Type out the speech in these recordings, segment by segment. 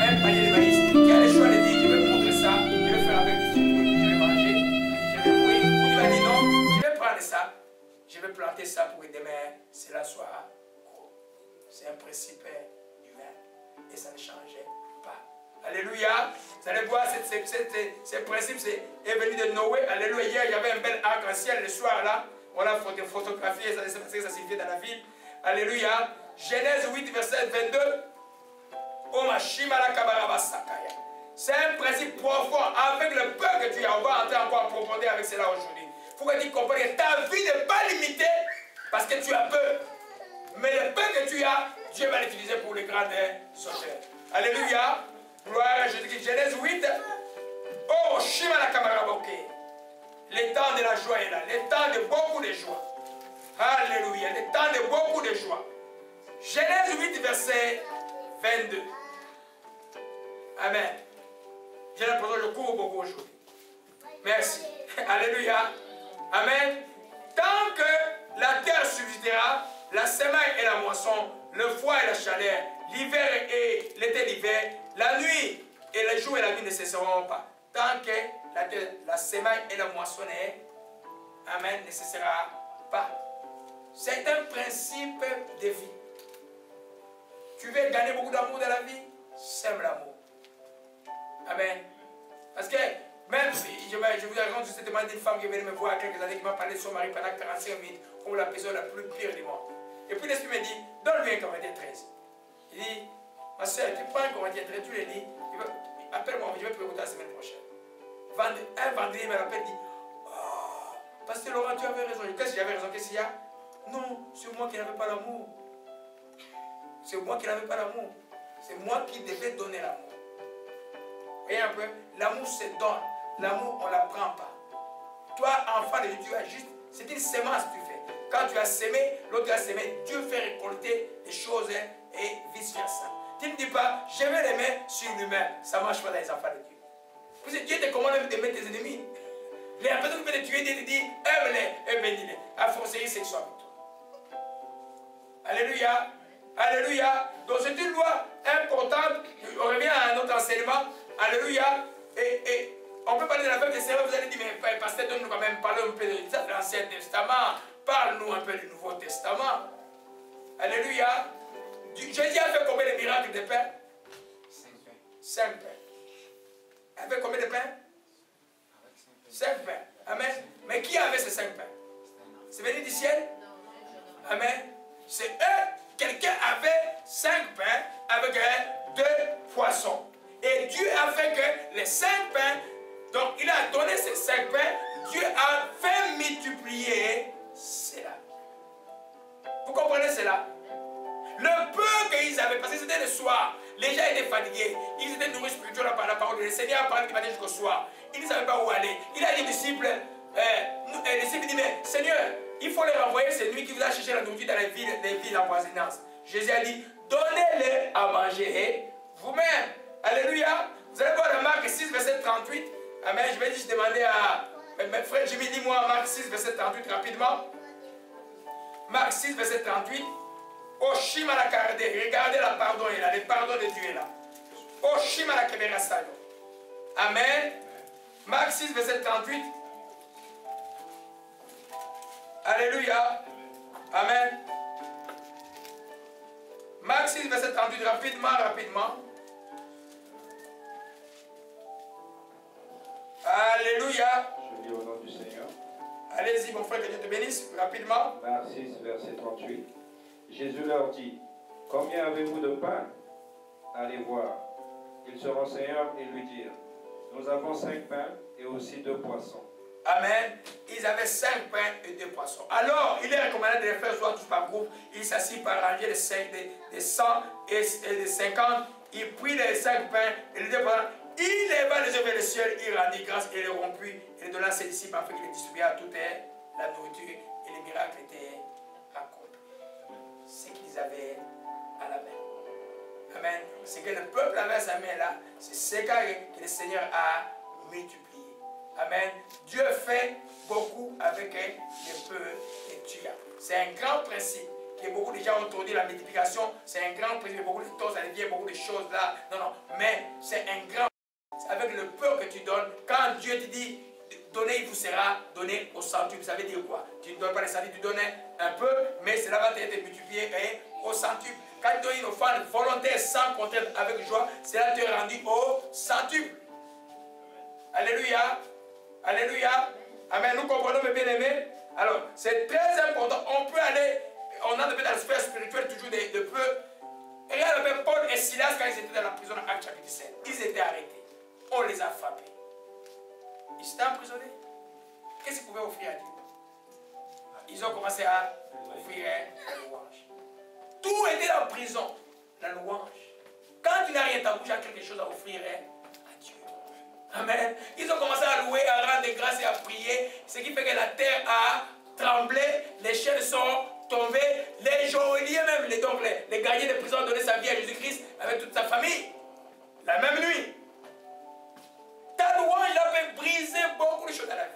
un panier de maïs. Tu as le choix de dire, je vais montrer ça, je vais faire avec du fruit, je vais manger, je vais mourir. Ou tu vas dire non, je vais prendre ça, je vais planter ça pour que demain, cela soit gros. C'est un principe humain et ça ne changeait pas. Alléluia. Vous allez voir, ce principe est venu de Noé. Alléluia. Hier, il y avait un bel arc-en-ciel le soir là. On a photographié, ça c'est parce que ça signifiait dans la ville. Alléluia. Genèse 8, verset 22. C'est un principe profond avec le peu que tu as. On va entrer encore en profondeur avec cela aujourd'hui. Il faut que tu comprennes que ta vie n'est pas limitée parce que tu as peu. Mais le peu que tu as, Dieu va l'utiliser pour les grands sauteurs. Alléluia. Gloire à Jésus. Genèse 8. Oh, Shimala Kamaraboke. Le temps de la joie est là. Le temps de beaucoup de joie. Alléluia. Le temps de beaucoup de joie. Genèse 8, verset 22. Amen. J'ai l'impression que je cours beaucoup aujourd'hui. Merci. Alléluia. Amen. Tant que la terre subsistera, la semaille et la moisson, le froid et la chaleur, l'hiver et l'été l'hiver, la nuit et le jour et la nuit ne cesseront pas. Tant que la semaille et la moisson amen, ne cessera pas. C'est un principe de vie. Tu veux gagner beaucoup d'amour dans la vie? Sème l'amour. Amen. Parce que même si je vous raconte cette demande d'une femme qui est venue me voir il y a quelques années qui m'a parlé de son mari pendant 45 minutes comme la personne la plus pire du monde. Et puis l'esprit me dit, donne-lui un Corinthiens 13. Il dit, ma soeur, tu prends un Corinthiens 13, tu le lis, appelle-moi, je vais te écouter la semaine prochaine. Un vendredi, il me rappelle, il dit, oh, Pasteur Laurent, tu avais raison. Qu'est-ce que j'avais raison? Qu'est-ce qu'il y a? Non, c'est moi qui n'avais pas l'amour. C'est moi qui n'avais pas l'amour. C'est moi qui devais donner l'amour. Voyez un peu, l'amour se donne. L'amour, on ne l'apprend pas. Toi, enfant de Dieu, tu as juste, c'est une sémence que tu fais. Quand tu as sémé, l'autre a sémé, Dieu fait récolter des choses et vice-versa. Tu ne dis pas, je vais les mettre sur l'humain. Ça ne marche pas dans les enfants de Dieu. Parce que Dieu te commande d'aimer tes ennemis. Les personnes qui veulent te tuer, Dieu te dit, aime-les et bénis-les. À forcer sexuelle avec toi. Alléluia. Alléluia. Donc c'est une loi importante. On revient à notre enseignement. Alléluia. Et on peut parler de la femme de Seigneur. Vous allez dire, mais pasteur, donne-nous quand même parler un peu de l'Ancien Testament. Parle-nous un peu du Nouveau Testament. Alléluia. Jésus a fait combien de miracles de pain? 5 pains. Il a fait combien de pains? 5 pains. Amen. Mais qui avait ces 5 pains? C'est venu du ciel? Amen. C'est eux. Quelqu'un avait 5 pains avec 2 poissons. Et Dieu a fait que les 5 pains, donc il a donné ces 5 pains, Dieu a fait multiplier cela. Vous comprenez cela? Le peu qu'ils avaient, parce que c'était le soir, les gens étaient fatigués, ils étaient nourris spirituellement par la parole de Dieu. Le Seigneur a parlé du matin jusqu'au soir. Ils ne savaient pas où aller. Il a dit aux disciples, les disciples disent, mais Seigneur, il faut les renvoyer, c'est lui qui vous a cherché la nourriture dans les villes d'empoisonnance. Jésus a dit, donnez-les à manger vous-même. Alléluia. Vous allez voir dans Marc 6, verset 38. Amen. Je vais juste demander à frère Jimmy, dis-moi Marc 6, verset 38 rapidement. Marc 6, verset 38. Oshima la karde, regardez la pardon est là, le pardon de Dieu est là. Oshima la kebera sayo. Amen. Marc 6, verset 38. Alléluia. Amen. Marc 6, verset 38, rapidement. Alléluia. Je lis au nom du Seigneur. Allez-y, mon frère, que Dieu te bénisse, rapidement. Marc 6, verset 38. Jésus leur dit, combien avez-vous de pain? Allez voir. Ils se renseignèrent et lui dirent, nous avons 5 pains et aussi 2 poissons. Amen. Ils avaient 5 pains et 2 poissons. Alors, il est recommandé de les faire soit tous par groupe. Il s'assit par rangée de 100 et de 50. Il prit les 5 pains et les 2 poissons. Il leva les yeux vers le ciel, il rendit grâce et les rompit et les donna à ses disciples afin qu'ils les distribuaient à toute la nourriture et les miracles étaient accomplis. Ce qu'ils avaient à la main. Amen. Ce que le peuple avait à sa main là, c'est ce que le Seigneur a multiplié. Amen. Dieu fait beaucoup avec les peu que tu as. C'est un grand principe. Que beaucoup de gens ont entendu la multiplication, c'est un grand principe, beaucoup de choses, ça devient beaucoup de choses là. Non, non. mais c'est un grand. C'est avec le peu que tu donnes. Quand Dieu te dit, donner, il vous sera donné au centuple. Ça veut dire quoi? Tu ne donnes pas les centuples, tu donnes un peu, mais cela va être multiplié au centuple. Quand tu donnes une offrande volontaire sans contrainte avec joie, cela te rendu au centuple. Alléluia. Alléluia. Amen. Nous comprenons, mes bien-aimés. Alors, c'est très important. On peut aller, on a dans la sphère spirituelle toujours de peu. Et regarde même Paul et Silas quand ils étaient dans la prison en Actes chapitre 17. Ils étaient arrêtés. On les a frappés. Ils étaient emprisonnés. Qu'est-ce qu'ils pouvaient offrir à Dieu? Ils ont commencé à offrir la louange. Tout était en prison. La louange. Quand tu n'as rien, ta bouche a quelque chose à offrir à Dieu. Amen. Ils ont commencé à louer, à rendre grâce et à prier. Ce qui fait que la terre a tremblé. Les chaînes sont tombées. Les geôliers même, les gardiens de prison ont donné sa vie à Jésus-Christ avec toute sa famille. La même nuit. Ta louange a fait briser beaucoup de choses dans la vie.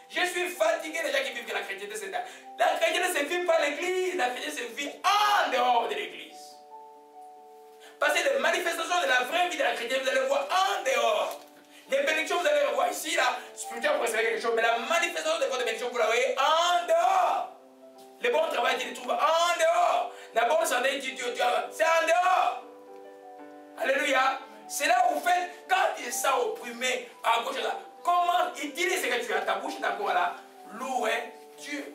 Je suis fatigué des gens qui vivent que la chrétienté c'est là. La chrétienté ne se vit pas à l'église, la chrétienté se vit en dehors de l'église. Parce que les manifestations de la vraie vie de la chrétienté, vous allez voir en dehors. Les bénédictions, vous allez les voir ici, là, spirituellement, vous recevez quelque chose, mais la manifestation de votre bénédiction, vous la voyez en dehors. Le bon travail, tu le trouves en dehors. La bonne santé, c'est en dehors. Alléluia. C'est là où vous faites, quand il s'est opprimé à gauche, là, comment utilise ce que tu as ta bouche, d'accord, là, louer Dieu.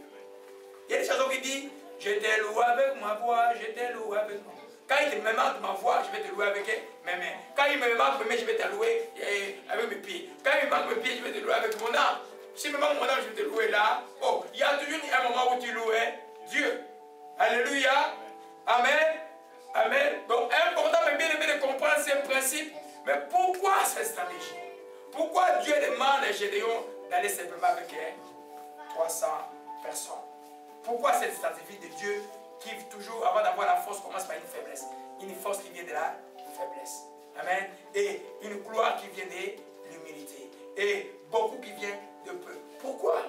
Il y a des chansons qui disent, je te loue avec ma voix, je te loue avec ma voix. Quand il me manque ma voix, je vais te louer avec mes mains. Quand il me manque mes mains, je vais te louer avec mes pieds. Quand il me manque mes pieds, je vais te louer avec mon âme. Si il me manque mon âme, je vais te louer là. Oh, il y a toujours un moment où tu louais Dieu. Alléluia. Amen. Amen. Donc, important, mais bien aimé de comprendre ces principes. Mais pourquoi cette stratégie? Pourquoi Dieu demande à Gédéon d'aller simplement avec 300 personnes? Pourquoi cette stratégie de Dieu qui toujours, avant d'avoir la force, commence par une faiblesse? Une force qui vient de la faiblesse. Amen. Et une gloire qui vient de l'humilité. Et beaucoup qui vient de peu. Pourquoi?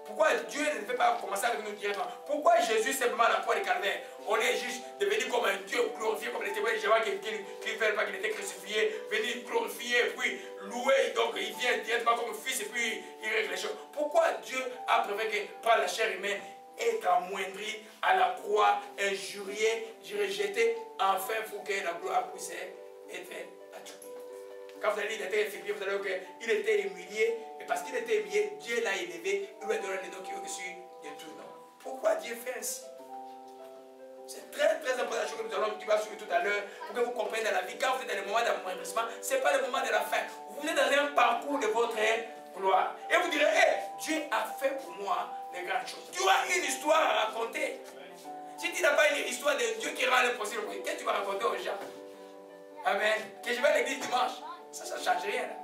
Pourquoi Dieu ne peut pas commencer avec nous directement? Pourquoi Jésus simplement à la croix de Calvaire, on est juste devenu comme un Dieu glorifié, comme les témoins de Jéhovah qui ne veulent pas qu'il était crucifié, venu glorifier, puis louer, donc il vient directement comme fils et puis il règle les choses. Pourquoi Dieu a prévu que par la chair humaine est amoindri à la croix, injurié, rejeté, enfin pour que la gloire puisse être attribuée? Quand vous allez dire qu'il était effectué, vous allez dire qu'il était humilié, et parce qu'il était humilié, Dieu l'a élevé, il lui a donné le nom qui est au-dessus de tout nom. Pourquoi Dieu fait ainsi? C'est très très important, la chose que tu vas suivre tout à l'heure, pour que vous compreniez dans la vie, quand vous êtes dans le moment d'amoindrissement, ce n'est pas le moment de la fin. Vous êtes dans un parcours de votre gloire. Et vous direz, hey, Dieu a fait pour moi de grandes choses. Tu as une histoire à raconter. Si tu n'as pas une histoire de Dieu qui rend l'impossible, qu'est-ce que tu vas raconter aux gens? Amen. Que je vais à l'église dimanche. Ça ne change rien. Là.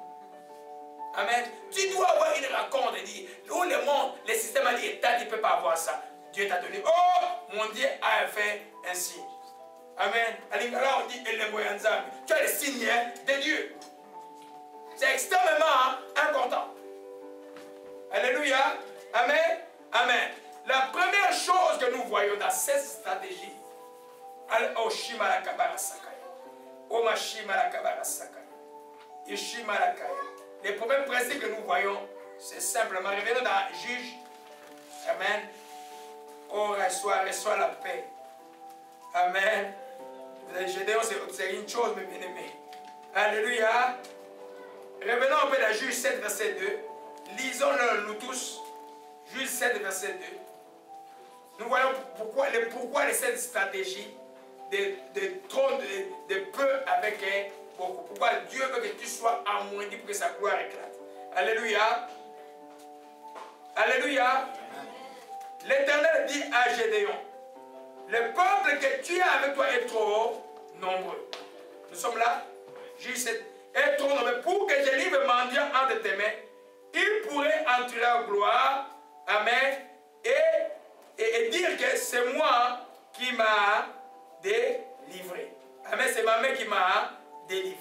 Amen. Tu dois avoir une raconte et dire, où le monde, le système a dit, tu ne peux pas avoir ça. Dieu t'a donné. Oh, mon Dieu a fait un signe. Amen. Alors on dit, tu as le signe de Dieu. C'est extrêmement important. Alléluia. Amen. Amen. La première chose que nous voyons dans cette stratégie, oh, Shimarakabara Sakaya. Oh, Mashimarakabara Sakaya. Les premiers principes que nous voyons, c'est simplement, revenons dans Juge. Amen. Oh, reçois la paix. Amen. Gédéon, c'est une chose, mes bien-aimés. Alléluia. Revenons un peu dans Juge 7, verset 2. Lisons-le nous tous. Juge 7, verset 2. Nous voyons pourquoi de cette stratégie de trône de peu avec beaucoup. Pourquoi Dieu veut que tu sois amoindri pour que sa gloire éclate. Alléluia. Alléluia. L'Éternel dit à Gédéon, le peuple que tu as avec toi est trop nombreux. Nous sommes là. Juge 7 est trop nombreux. Pour que je livre mendiant entre tes mains, il pourrait entrer en gloire. Amen. Et dire que c'est moi qui m'a délivré. Amen. C'est ma main qui m'a délivré.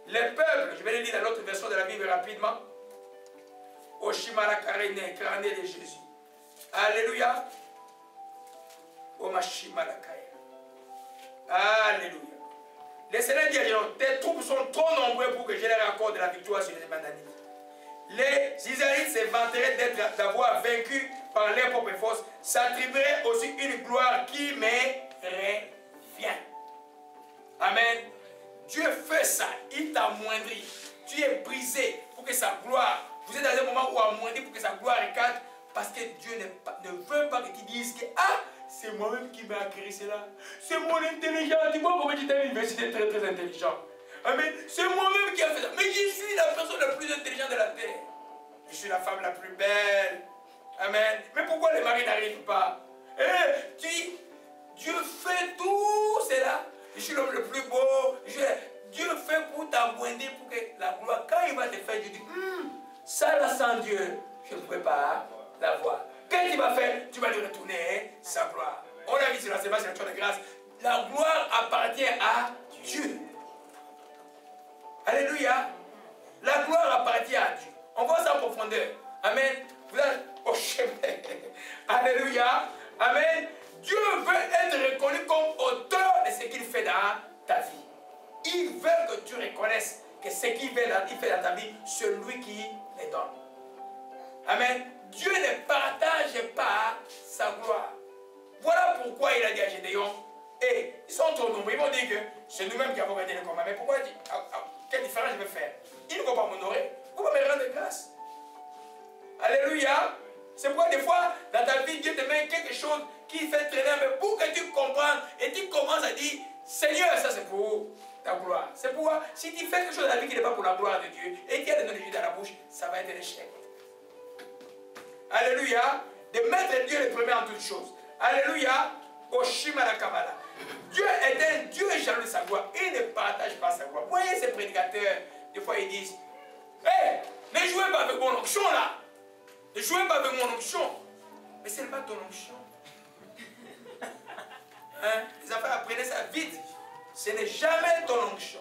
Le peuple, je vais le lire dans l'autre version de la Bible rapidement. Oshimarakare incarné de Jésus. Alléluia. Omashimarakaya. Alléluia. Le Seigneur dit à Gédéon, tes troupes sont trop nombreux pour que je leur accorde la victoire sur les Madianites. Les Israélites se vanteraient d'avoir vaincu par leur propre force, s'attribueraient aussi une gloire qui me revient. Amen. Dieu fait ça, il t'amoindrit. Tu es brisé pour que sa gloire, vous êtes dans un moment où amoindri pour que sa gloire éclate, parce que Dieu ne veut pas que tu dises que c'est moi-même qui m'ai acquis cela. C'est mon intelligence. Dis-moi pourquoi tu es à l'université très très intelligent. Amen. C'est moi-même qui a fait ça. Mais je suis la personne la plus intelligente de la terre. Je suis la femme la plus belle. Amen. Mais pourquoi les maris n'arrivent pas? Dieu fait tout cela. Je suis l'homme le plus beau. Dieu fait pour t'amoindrir, pour que la gloire, quand il va te faire, Dieu dit, ça là sans Dieu, je ne pouvais pas l'avoir. Qu'est-ce qu'il va faire? Tu vas lui retourner sa gloire. On a vu sur la séance de grâce. La gloire appartient à Dieu. Alléluia. La gloire appartient à Dieu. On voit ça en profondeur. Amen. Vous êtes au chemin. Alléluia. Amen. Dieu veut être reconnu comme auteur de ce qu'il fait dans ta vie. Il veut que tu reconnaisses que ce qu'il fait dans ta vie, c'est lui qui les donne. Amen. Dieu ne partage pas sa gloire. Voilà pourquoi il a dit à Gédéon, ils sont trop nombreux, ils vont dire que c'est nous-mêmes qui avons gagné le combat. Mais pourquoi il dit, quelle différence je vais faire? Ils ne vont pas m'honorer, ils ne vont pas me rendre grâce. Alléluia. C'est pourquoi des fois, dans ta vie, Dieu te met quelque chose qui fait traîner, mais pour que tu comprennes et tu commences à dire, Seigneur, ça c'est pour ta gloire. C'est pourquoi, si tu fais quelque chose dans la vie qui n'est pas pour la gloire de Dieu, et qu'il y a des noms de Dieu dans la bouche, ça va être un échec. Alléluia. De mettre Dieu le premier en toutes choses. Alléluia. Oshima la Kabbalah. Dieu est un Dieu jaloux de sa gloire. Il ne partage pas sa gloire. Vous voyez ces prédicateurs, des fois ils disent, ne jouez pas avec mon onction là. Ne jouez pas avec mon onction. Mais ce n'est pas ton onction. Les affaires, apprenez ça vite. Ce n'est jamais ton onction.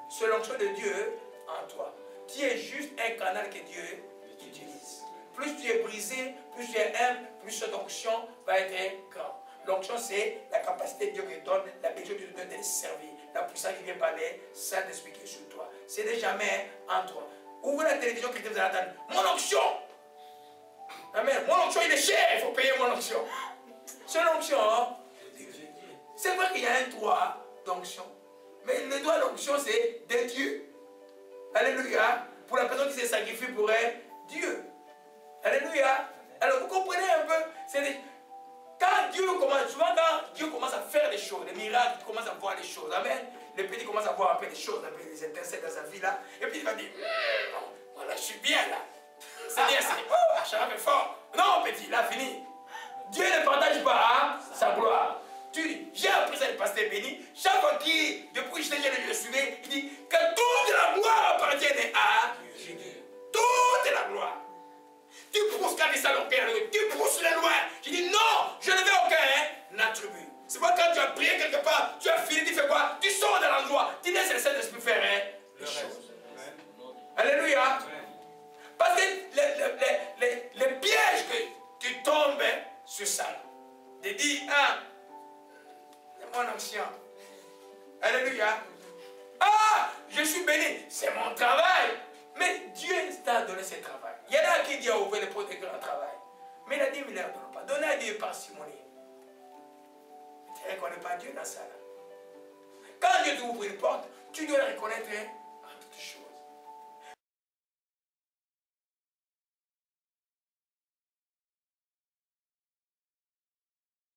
C'est l'onction de Dieu en toi. Tu es juste un canal que Dieu utilise. Plus tu es brisé, plus tu es humble, plus cette onction va être grande. L'onction, c'est la capacité de Dieu qui donne, la bénédiction de Dieu de te servir, la puissance qui vient parler, Saint-Esprit qui est sur toi. Ce n'est jamais en toi. Ouvrez la télévision, quelqu'un vous attend. Mon onction! Amen. Mon onction, il est cher, il faut payer mon onction. C'est l'onction, hein? C'est vrai qu'il y a un droit d'onction. Mais le droit d'onction, c'est de Dieu. Alléluia. Pour la personne qui s'est sacrifiée pour elle, Dieu. Alléluia. Alors vous comprenez un peu, quand Dieu commence, souvent quand Dieu commence à faire des choses, des miracles, tu commences à voir des choses. Amen. Le petit commence à voir un peu des choses, un peu des étincelles dans sa vie là. Et puis il va dire, voilà, je suis bien là. C'est bien, je suis un peu fort. Non, petit, là, fini. Dieu ne partage pas sa gloire. J'ai appris ça du pasteur béni. Chaque fois qu'il, depuis que je le suivais, il dit que toute la gloire appartient à Dieu. Toute la gloire. Tu pousses quand les salons, tu pousses les loin. Tu dis non, je ne veux aucun attribut. C'est pas quand tu as prié quelque part, tu as fini, tu fais quoi? Tu sors de l'endroit, tu laisses le Saint-Esprit faire les choses. Alléluia. Parce que les pièges que tu tombes sur ça, de dire, c'est mon ancien. Alléluia. Je suis béni, c'est mon travail. Mais Dieu t'a donné ce travail. Il y en a qui disent ouvrir les portes de grand travail. Mais il a dit, il ne leur donne pas. Donnez à Dieu par simonie. Tu ne reconnais pas Dieu dans ça. Là. Quand Dieu t'ouvre une porte, tu dois reconnaître